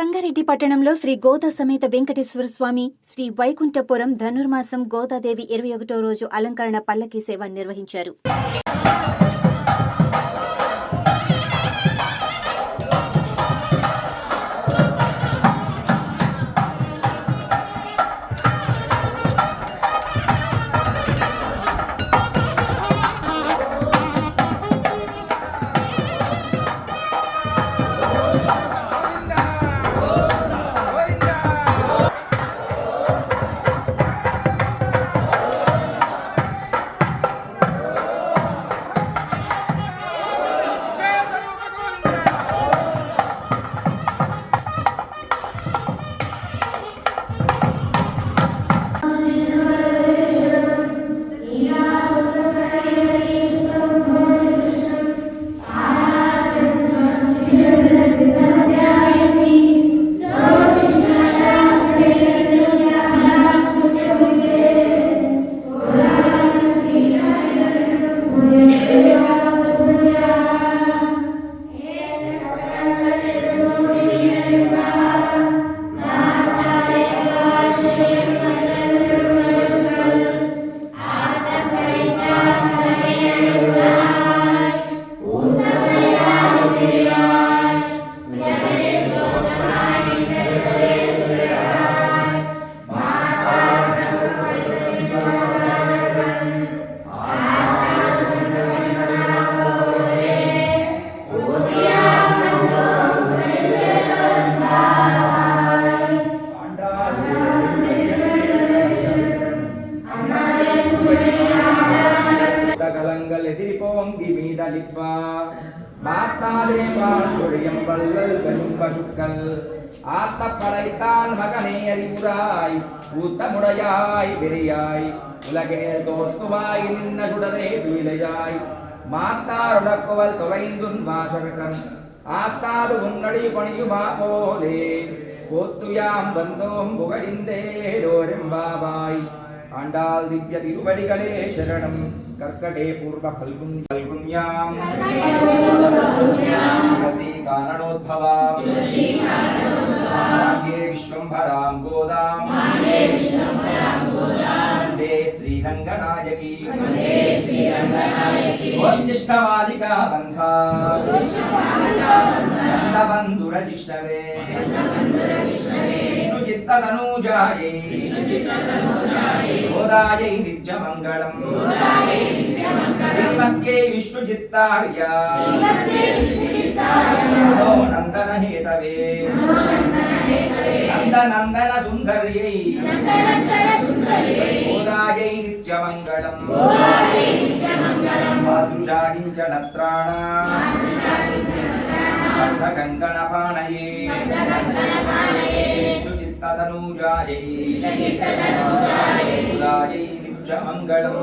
సంగారెడ్డి పట్టణంలో శ్రీ గోదా సమేత వెంకటేశ్వర స్వామి శ్రీ వైకుంఠపురం ధనుర్మాసం గోదాదేవి 21వ రోజు అలంకరణ పల్లకీ సేవ నిర్వహించారు. எதிரிப்போங்கி மீதளிப்பா மாத்தாலே பாழ்சொழியம் வள்ளல் கரும் பசுக்கள் ஆத்த படைத்தான் மகனே அறிவுராய் ஊத்தமுடையாய் வெறியாய் உலகினில் தோத்துவாய் நின்ன சுடரே துயிலையாய் மாத்தாருடக்குவல் தொலைந்துன் வாசகன் ஆத்தாது உன்னடி பணியுமா போலே கோத்துயாம் வந்தோம் புகழிந்தேடோரெம்பாவாய் ஆண்டாள் திவ்ய திருவடிகளே சரணம். कर्कटे पूर्व फल्गुन्यां तुलसी कारणोद्भवा भाग्ये विश्वंभरां गोदां वन्दे श्रीरङ्गनायकी वोज्जिष्ठमालिका बन्धा बन्धुरजिष्णवे विष्णुचित्ततनूजायै गोदायै नित्यमङ्गलम् श्रीमत्यै विष्णुचित्तार्या नन्दन हेतवे नन्दनन्दन सुन्दर्यै गोदायै नित्यमङ्गलम् मातुषाकिञ्चनत्राणा कंकणपाणये विष्णुचित्ततनूजायै गोदायै नित्यमङ्गलम्